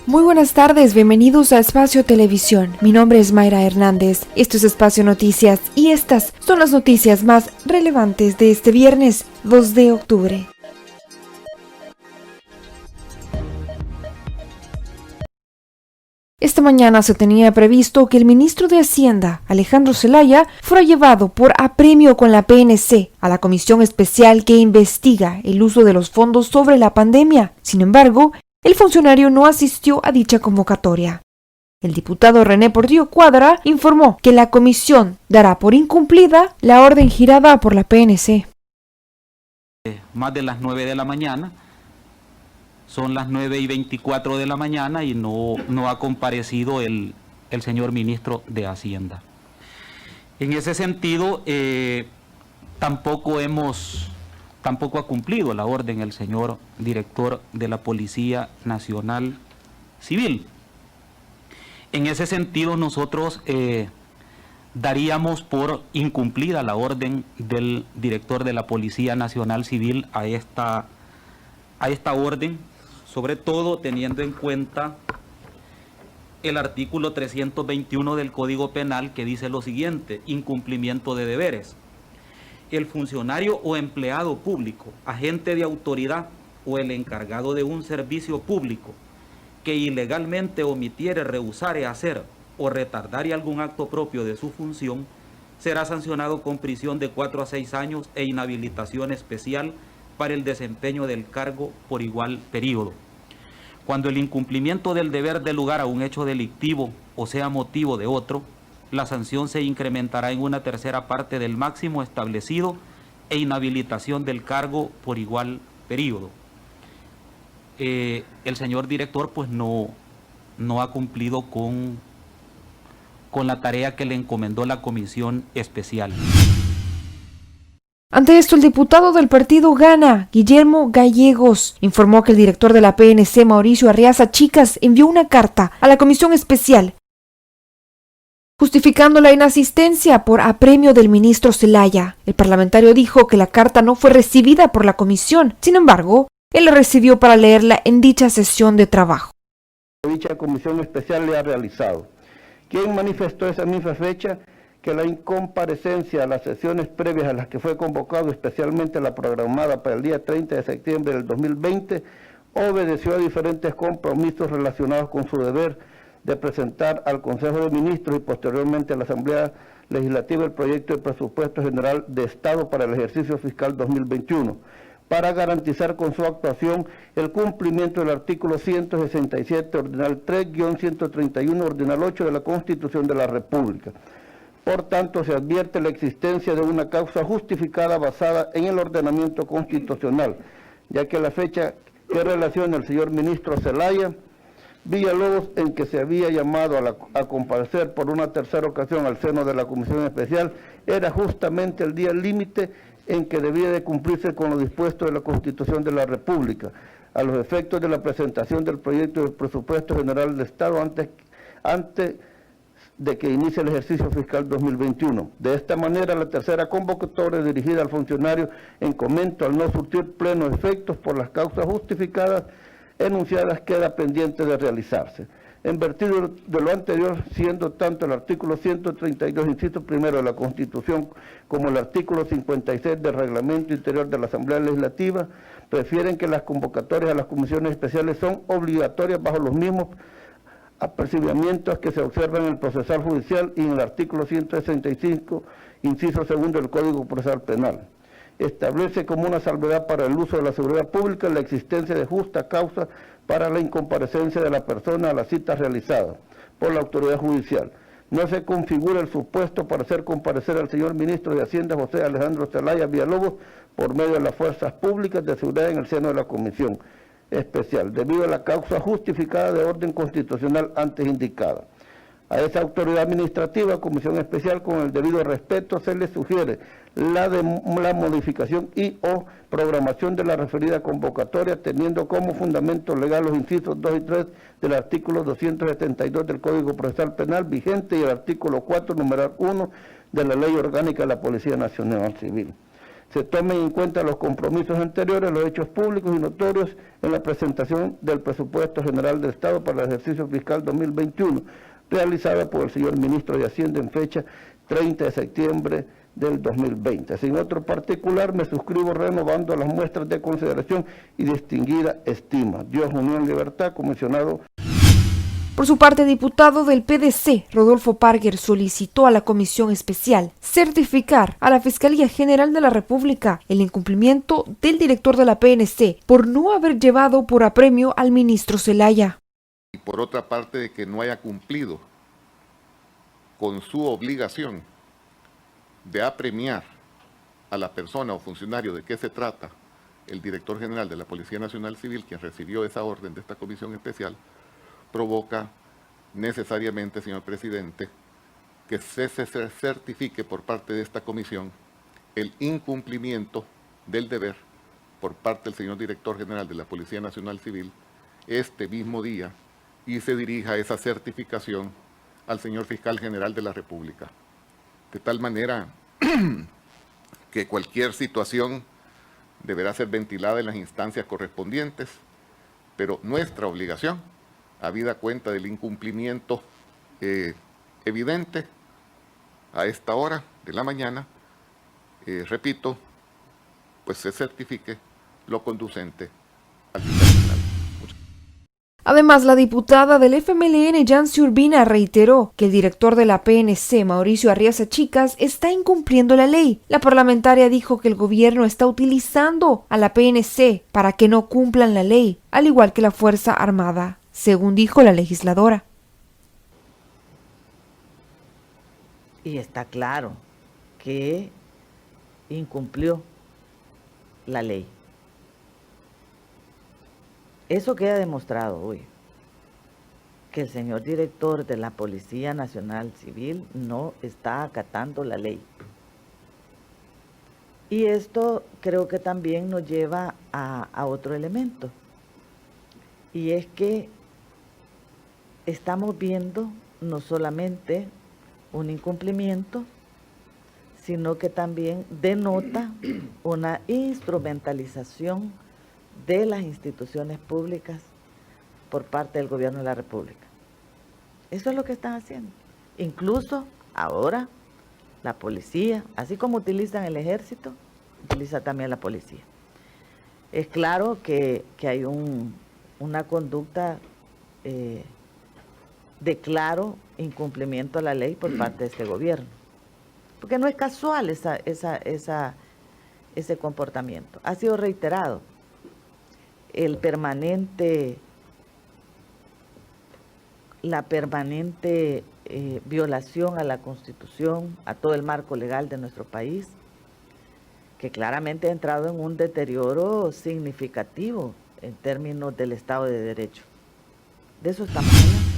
Muy buenas tardes, bienvenidos a Espacio Televisión. Mi nombre es Mayra Hernández, esto es Espacio Noticias y estas son las noticias más relevantes de este viernes 2 de octubre. Esta mañana se tenía previsto que el ministro de Hacienda, Alejandro Zelaya, fuera llevado por apremio con la PNC a la comisión especial que investiga el uso de los fondos sobre la pandemia. Sin embargo, el funcionario no asistió a dicha convocatoria. El diputado René Portillo Cuadra informó que la comisión dará por incumplida la orden girada por la PNC. Más de las 9 de la mañana, son las 9:24 de la mañana y no ha comparecido el señor ministro de Hacienda. En ese sentido, tampoco ha cumplido la orden el señor director de la Policía Nacional Civil. En ese sentido, nosotros daríamos por incumplida la orden del director de la Policía Nacional Civil a esta orden, sobre todo teniendo en cuenta el artículo 321 del Código Penal, que dice lo siguiente: incumplimiento de deberes. El funcionario o empleado público, agente de autoridad o el encargado de un servicio público que ilegalmente omitiere, rehusare hacer o retardare algún acto propio de su función, será sancionado con prisión de 4 a 6 años e inhabilitación especial para el desempeño del cargo por igual periodo. Cuando el incumplimiento del deber dé lugar a un hecho delictivo o sea motivo de otro, la sanción se incrementará en 1/3 parte del máximo establecido e inhabilitación del cargo por igual periodo. El señor director pues no ha cumplido con la tarea que le encomendó la comisión especial. Ante esto, el diputado del partido Gana, Guillermo Gallegos, informó que el director de la PNC, Mauricio Arriaza Chicas, envió una carta a la comisión especial justificando la inasistencia por apremio del ministro Zelaya. El parlamentario dijo que la carta no fue recibida por la comisión, sin embargo, él la recibió para leerla en dicha sesión de trabajo. Dicha comisión especial le ha realizado. ¿Quién manifestó esa misma fecha? Que la incomparecencia a las sesiones previas a las que fue convocado, especialmente la programada para el día 30 de septiembre del 2020, obedeció a diferentes compromisos relacionados con su deber de presentar al Consejo de Ministros y posteriormente a la Asamblea Legislativa el proyecto de presupuesto general de Estado para el ejercicio fiscal 2021, para garantizar con su actuación el cumplimiento del artículo 167, ordinal 3-131, ordinal 8 de la Constitución de la República. Por tanto, se advierte la existencia de una causa justificada basada en el ordenamiento constitucional, ya que la fecha que relaciona el señor ministro Zelaya Villalobos, en que se había llamado a comparecer por una tercera ocasión al seno de la Comisión Especial, era justamente el día límite en que debía de cumplirse con lo dispuesto de la Constitución de la República, a los efectos de la presentación del proyecto del presupuesto general de Estado antes de que inicie el ejercicio fiscal 2021. De esta manera, la tercera convocatoria dirigida al funcionario en comento al no surtir plenos efectos por las causas justificadas enunciadas queda pendiente de realizarse. En virtud de lo anterior, siendo tanto el artículo 132, inciso primero de la Constitución, como el artículo 56 del Reglamento Interior de la Asamblea Legislativa, refieren que las convocatorias a las comisiones especiales son obligatorias bajo los mismos apercibimientos que se observan en el procesal judicial y en el artículo 165, inciso segundo del Código Procesal Penal. Establece como una salvedad para el uso de la seguridad pública la existencia de justa causa para la incomparecencia de la persona a la cita realizada por la autoridad judicial. No se configura el supuesto para hacer comparecer al señor ministro de Hacienda, José Alejandro Zelaya Villalobos, por medio de las fuerzas públicas de seguridad en el seno de la comisión especial, debido a la causa justificada de orden constitucional antes indicada. A esa autoridad administrativa, comisión especial, con el debido respeto, se le sugiere la modificación y o programación de la referida convocatoria, teniendo como fundamento legal los incisos 2 y 3 del artículo 272 del Código Procesal Penal vigente y el artículo 4, numeral 1 de la Ley Orgánica de la Policía Nacional Civil. se tomen en cuenta los compromisos anteriores, los hechos públicos y notorios en la presentación del presupuesto general del Estado para el ejercicio fiscal 2021, realizada por el señor ministro de Hacienda en fecha 30 de septiembre del 2020. Sin otro particular, me suscribo renovando las muestras de consideración y distinguida estima. Dios, Unión, Libertad, comisionado. Por su parte, diputado del PDC, Rodolfo Parger, solicitó a la Comisión Especial certificar a la Fiscalía General de la República el incumplimiento del director de la PNC por no haber llevado por apremio al ministro Zelaya. Y por otra parte, de que no haya cumplido con su obligación de apremiar a la persona o funcionario de que se trata, el director general de la Policía Nacional Civil, quien recibió esa orden de esta Comisión Especial, provoca necesariamente, señor presidente, que se certifique por parte de esta comisión el incumplimiento del deber por parte del señor director general de la Policía Nacional Civil este mismo día y se dirija esa certificación al señor fiscal general de la República. De tal manera que cualquier situación deberá ser ventilada en las instancias correspondientes, pero nuestra obligación, habida cuenta del incumplimiento evidente a esta hora de la mañana, repito, pues se certifique lo conducente al fiscal general. Además, la diputada del FMLN, Yancy Urbina, reiteró que el director de la PNC, Mauricio Arriaza Chicas, está incumpliendo la ley. La parlamentaria dijo que el gobierno está utilizando a la PNC para que no cumplan la ley, al igual que la Fuerza Armada, según dijo la legisladora. Y está claro que incumplió la ley. Eso queda demostrado hoy, que el señor director de la Policía Nacional Civil no está acatando la ley. Y esto creo que también nos lleva a otro elemento, y es que estamos viendo no solamente un incumplimiento, sino que también denota una instrumentalización de las instituciones públicas por parte del gobierno de la República. Eso es lo que están haciendo. Incluso ahora la policía, así como utilizan el ejército, utiliza también la policía. Es claro que hay una conducta de claro incumplimiento a la ley por parte de este gobierno. Porque no es casual ese comportamiento. Ha sido reiterado. La permanente violación a la Constitución, a todo el marco legal de nuestro país, que claramente ha entrado en un deterioro significativo en términos del Estado de Derecho. De eso estamos hablando.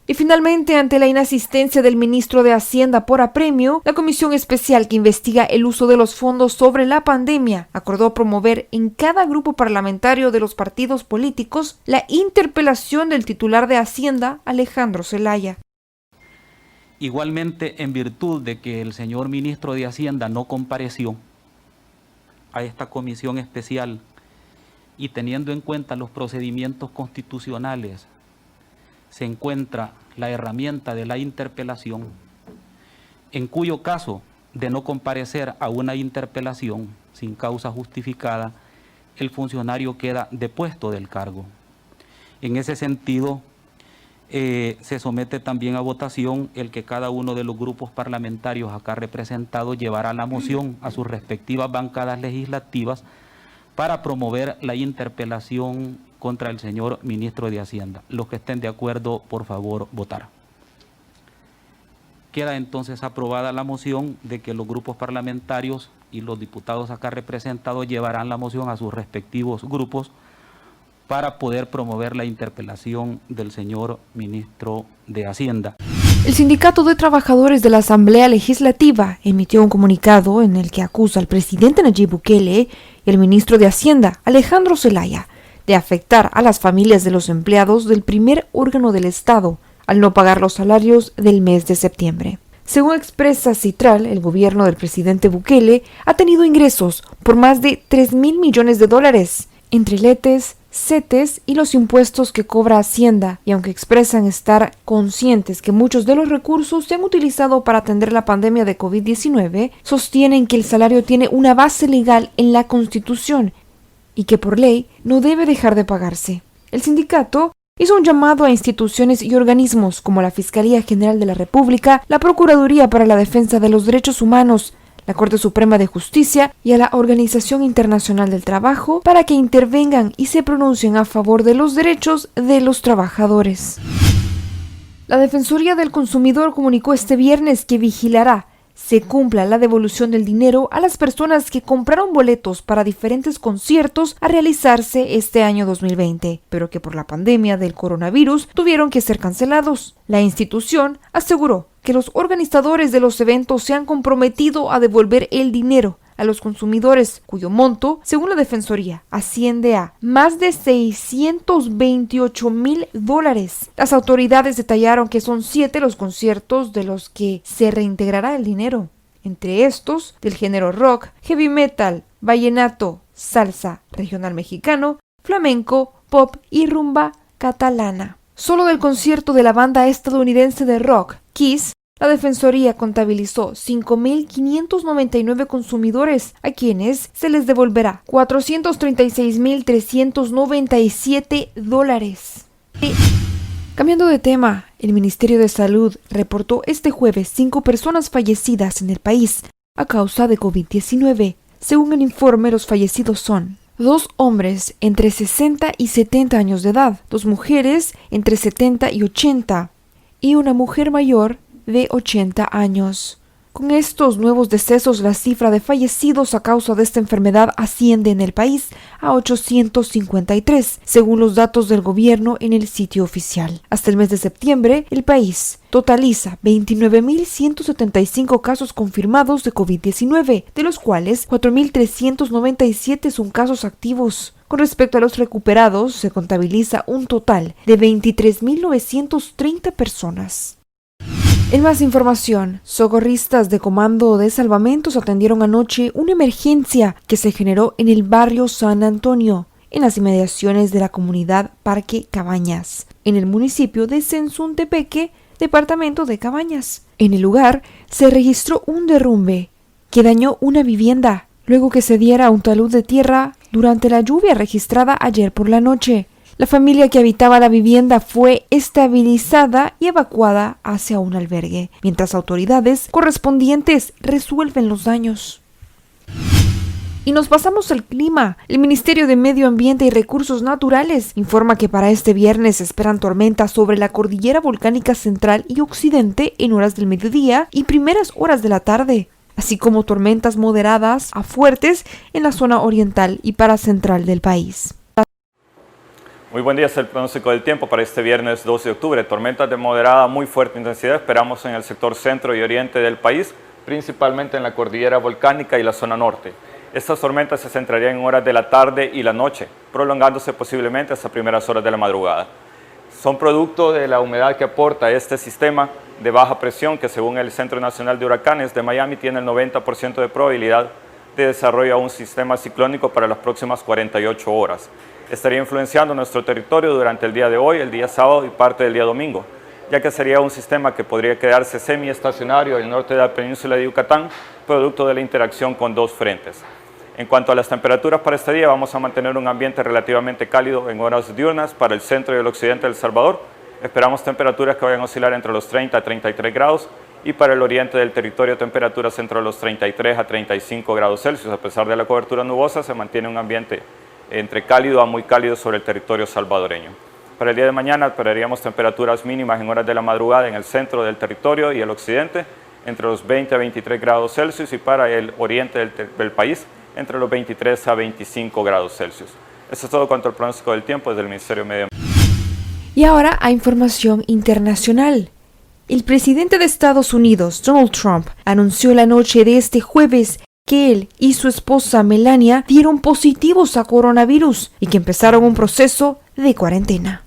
Y finalmente, ante la inasistencia del ministro de Hacienda por apremio, la comisión especial que investiga el uso de los fondos sobre la pandemia acordó promover en cada grupo parlamentario de los partidos políticos la interpelación del titular de Hacienda, Alejandro Zelaya. Igualmente, en virtud de que el señor ministro de Hacienda no compareció a esta comisión especial y teniendo en cuenta los procedimientos constitucionales, se encuentra la herramienta de la interpelación, en cuyo caso de no comparecer a una interpelación sin causa justificada, el funcionario queda depuesto del cargo. En ese sentido, se somete también a votación el que cada uno de los grupos parlamentarios acá representados llevará la moción a sus respectivas bancadas legislativas para promover la interpelación contra el señor ministro de Hacienda. Los que estén de acuerdo, por favor, votar. Queda entonces aprobada la moción de que los grupos parlamentarios y los diputados acá representados llevarán la moción a sus respectivos grupos para poder promover la interpelación del señor ministro de Hacienda. El Sindicato de Trabajadores de la Asamblea Legislativa emitió un comunicado en el que acusa al presidente Nayib Bukele y al ministro de Hacienda, Alejandro Zelaya, de afectar a las familias de los empleados del primer órgano del Estado al no pagar los salarios del mes de septiembre. Según expresa Citral, el gobierno del presidente Bukele ha tenido ingresos por más de 3.000 millones de dólares, entre letes, CETES y los impuestos que cobra Hacienda, y aunque expresan estar conscientes que muchos de los recursos se han utilizado para atender la pandemia de COVID-19, sostienen que el salario tiene una base legal en la Constitución y que por ley no debe dejar de pagarse. El sindicato hizo un llamado a instituciones y organismos como la Fiscalía General de la República, la Procuraduría para la Defensa de los Derechos Humanos, la Corte Suprema de Justicia y a la Organización Internacional del Trabajo para que intervengan y se pronuncien a favor de los derechos de los trabajadores. La Defensoría del Consumidor comunicó este viernes que vigilará se cumpla la devolución del dinero a las personas que compraron boletos para diferentes conciertos a realizarse este año 2020, pero que por la pandemia del coronavirus tuvieron que ser cancelados. La institución aseguró que los organizadores de los eventos se han comprometido a devolver el dinero a los consumidores, cuyo monto, según la Defensoría, asciende a más de $628,000. Las autoridades detallaron que son 7 los conciertos de los que se reintegrará el dinero. Entre estos, del género rock, heavy metal, vallenato, salsa, regional mexicano, flamenco, pop y rumba catalana. Solo del concierto de la banda estadounidense de rock, Kiss, la Defensoría contabilizó 5.599 consumidores, a quienes se les devolverá $436,397. Cambiando de tema, el Ministerio de Salud reportó este jueves 5 personas fallecidas en el país a causa de COVID-19. Según el informe, los fallecidos son 2 hombres entre 60 y 70 años de edad, 2 mujeres entre 70 y 80 y una mujer mayor de 80 años. Con estos nuevos decesos, la cifra de fallecidos a causa de esta enfermedad asciende en el país a 853, según los datos del gobierno en el sitio oficial. Hasta el mes de septiembre, el país totaliza 29.175 casos confirmados de COVID-19, de los cuales 4.397 son casos activos. Con respecto a los recuperados, se contabiliza un total de 23.930 personas. En más información, socorristas de Comando de Salvamentos atendieron anoche una emergencia que se generó en el barrio San Antonio, en las inmediaciones de la comunidad Parque Cabañas, en el municipio de Sensuntepeque, departamento de Cabañas. En el lugar se registró un derrumbe que dañó una vivienda, luego que se diera un talud de tierra durante la lluvia registrada ayer por la noche. La familia que habitaba la vivienda fue estabilizada y evacuada hacia un albergue, mientras autoridades correspondientes resuelven los daños. Y nos pasamos al clima. El Ministerio de Medio Ambiente y Recursos Naturales informa que para este viernes se esperan tormentas sobre la cordillera volcánica central y occidente en horas del mediodía y primeras horas de la tarde, así como tormentas moderadas a fuertes en la zona oriental y paracentral del país. Muy buen día, es el pronóstico del tiempo para este viernes 12 de octubre. Tormentas de moderada a muy fuerte intensidad esperamos en el sector centro y oriente del país, principalmente en la cordillera volcánica y la zona norte. Estas tormentas se centrarían en horas de la tarde y la noche, prolongándose posiblemente hasta primeras horas de la madrugada. Son producto de la humedad que aporta este sistema de baja presión que, según el Centro Nacional de Huracanes de Miami, tiene el 90% de probabilidad de desarrollo a un sistema ciclónico para las próximas 48 horas. Estaría influenciando nuestro territorio durante el día de hoy, el día sábado y parte del día domingo, ya que sería un sistema que podría quedarse semiestacionario en el norte de la península de Yucatán, producto de la interacción con 2 frentes. En cuanto a las temperaturas para este día, vamos a mantener un ambiente relativamente cálido en horas diurnas para el centro y el occidente de El Salvador. Esperamos temperaturas que vayan a oscilar entre los 30 a 33 grados y para el oriente del territorio temperaturas entre los 33 a 35 grados Celsius. A pesar de la cobertura nubosa, se mantiene un ambiente entre cálido a muy cálido sobre el territorio salvadoreño. Para el día de mañana esperaríamos temperaturas mínimas en horas de la madrugada en el centro del territorio y el occidente entre los 20 a 23 grados Celsius y para el oriente del país entre los 23 a 25 grados Celsius. Eso es todo cuanto al pronóstico del tiempo desde el Ministerio de Medio Ambiente. Y ahora a información internacional. El presidente de Estados Unidos, Donald Trump, anunció la noche de este jueves que él y su esposa Melania dieron positivos a coronavirus y que empezaron un proceso de cuarentena.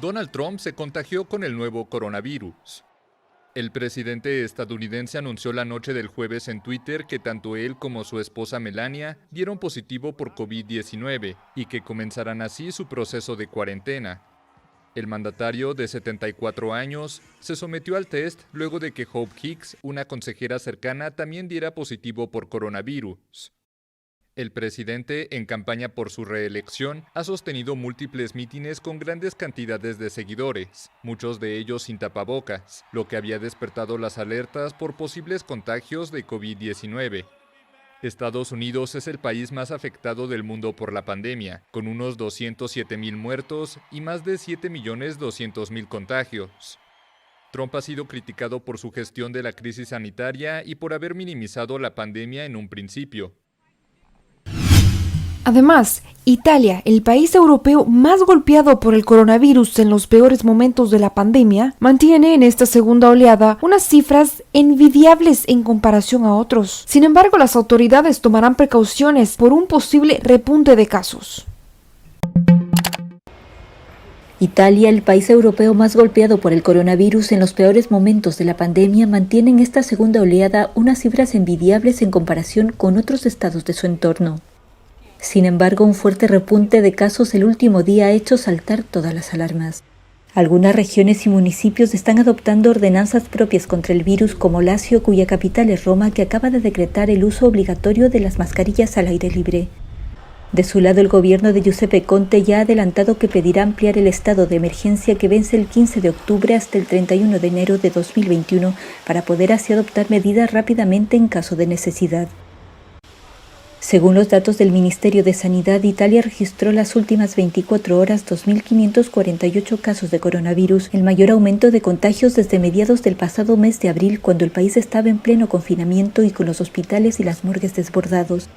Donald Trump se contagió con el nuevo coronavirus. El presidente estadounidense anunció la noche del jueves en Twitter que tanto él como su esposa Melania dieron positivo por COVID-19 y que comenzarán así su proceso de cuarentena. El mandatario, de 74 años, se sometió al test luego de que Hope Hicks, una consejera cercana, también diera positivo por coronavirus. El presidente, en campaña por su reelección, ha sostenido múltiples mítines con grandes cantidades de seguidores, muchos de ellos sin tapabocas, lo que había despertado las alertas por posibles contagios de COVID-19. Estados Unidos es el país más afectado del mundo por la pandemia, con unos 207,000 muertos y más de 7,200,000 contagios. Trump ha sido criticado por su gestión de la crisis sanitaria y por haber minimizado la pandemia en un principio. Además, Italia, el país europeo más golpeado por el coronavirus en los peores momentos de la pandemia, mantiene en esta segunda oleada unas cifras envidiables en comparación a otros. Sin embargo, las autoridades tomarán precauciones por un posible repunte de casos. Italia, el país europeo más golpeado por el coronavirus en los peores momentos de la pandemia, mantiene en esta segunda oleada unas cifras envidiables en comparación con otros estados de su entorno. Sin embargo, un fuerte repunte de casos el último día ha hecho saltar todas las alarmas. Algunas regiones y municipios están adoptando ordenanzas propias contra el virus, como Lazio, cuya capital es Roma, que acaba de decretar el uso obligatorio de las mascarillas al aire libre. De su lado, el gobierno de Giuseppe Conte ya ha adelantado que pedirá ampliar el estado de emergencia que vence el 15 de octubre hasta el 31 de enero de 2021 para poder así adoptar medidas rápidamente en caso de necesidad. Según los datos del Ministerio de Sanidad, Italia registró las últimas 24 horas 2.548 casos de coronavirus, el mayor aumento de contagios desde mediados del pasado mes de abril, cuando el país estaba en pleno confinamiento y con los hospitales y las morgues desbordados.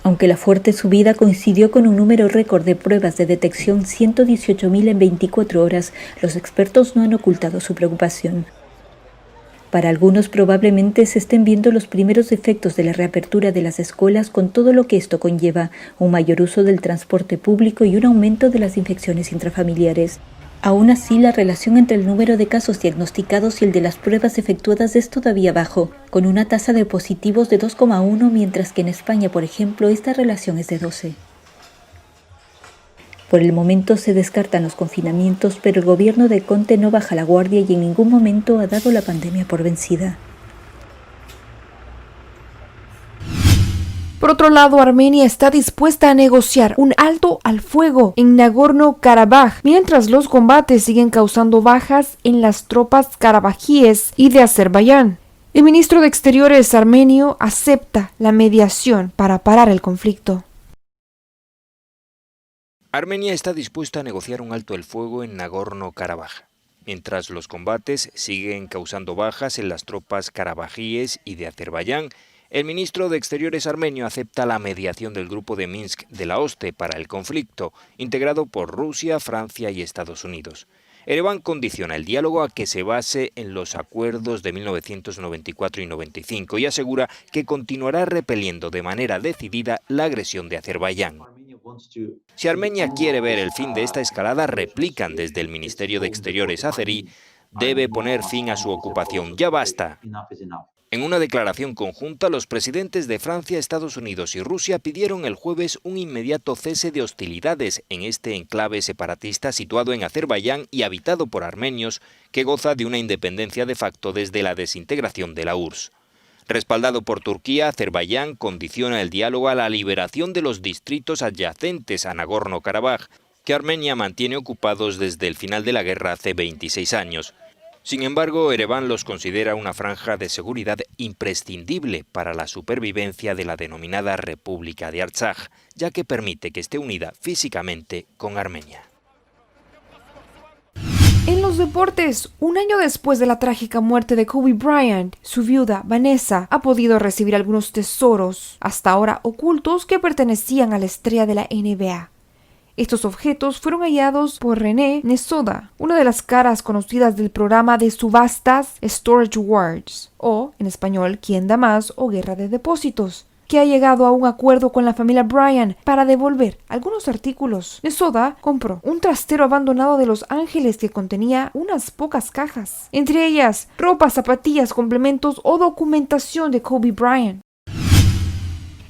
Aunque la fuerte subida coincidió con un número récord de pruebas de detección, 118.000 en 24 horas, los expertos no han ocultado su preocupación. Para algunos probablemente se estén viendo los primeros efectos de la reapertura de las escuelas, con todo lo que esto conlleva, un mayor uso del transporte público y un aumento de las infecciones intrafamiliares. Aún así, la relación entre el número de casos diagnosticados y el de las pruebas efectuadas es todavía bajo, con una tasa de positivos de 2,1, mientras que en España, por ejemplo, esta relación es de 12. Por el momento se descartan los confinamientos, pero el gobierno de Conte no baja la guardia y en ningún momento ha dado la pandemia por vencida. Por otro lado, Armenia está dispuesta a negociar un alto al fuego en Nagorno-Karabaj, mientras los combates siguen causando bajas en las tropas karabajíes y de Azerbaiyán. El ministro de Exteriores armenio acepta la mediación para parar el conflicto. Armenia está dispuesta a negociar un alto el fuego en Nagorno-Karabaj, mientras los combates siguen causando bajas en las tropas karabajíes y de Azerbaiyán. El ministro de Exteriores armenio acepta la mediación del grupo de Minsk de la OSCE para el conflicto, integrado por Rusia, Francia y Estados Unidos. Ereván condiciona el diálogo a que se base en los acuerdos de 1994 y 95 y asegura que continuará repeliendo de manera decidida la agresión de Azerbaiyán. Si Armenia quiere ver el fin de esta escalada, replican desde el Ministerio de Exteriores azerí, debe poner fin a su ocupación. ¡Ya basta! En una declaración conjunta, los presidentes de Francia, Estados Unidos y Rusia pidieron el jueves un inmediato cese de hostilidades en este enclave separatista situado en Azerbaiyán y habitado por armenios, que goza de una independencia de facto desde la desintegración de la URSS. Respaldado por Turquía, Azerbaiyán condiciona el diálogo a la liberación de los distritos adyacentes a Nagorno-Karabaj, que Armenia mantiene ocupados desde el final de la guerra hace 26 años. Sin embargo, Ereván los considera una franja de seguridad imprescindible para la supervivencia de la denominada República de Artsaj, ya que permite que esté unida físicamente con Armenia. En los deportes, un año después de la trágica muerte de Kobe Bryant, su viuda, Vanessa, ha podido recibir algunos tesoros, hasta ahora ocultos, que pertenecían a la estrella de la NBA. Estos objetos fueron hallados por René Nesoda, una de las caras conocidas del programa de subastas Storage Wars, o, en español, ¿Quién da más? O Guerra de Depósitos. que ha llegado a un acuerdo con la familia Bryan para devolver algunos artículos. Nesoda compró un trastero abandonado de Los Ángeles que contenía unas pocas cajas, entre ellas ropa, zapatillas, complementos o documentación de Kobe Bryant.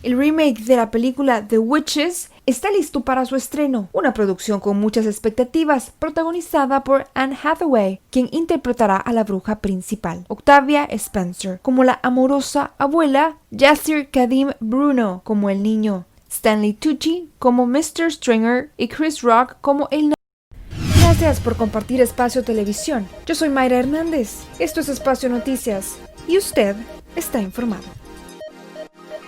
El remake de la película The Witches está listo para su estreno, una producción con muchas expectativas, protagonizada por Anne Hathaway, quien interpretará a la bruja principal, Octavia Spencer, como la amorosa abuela, Yasser Kadim Bruno como el niño, Stanley Tucci como Mr. Stringer y Chris Rock como el novio. Gracias por compartir Espacio Televisión. Yo soy Mayra Hernández, esto es Espacio Noticias y usted está informado.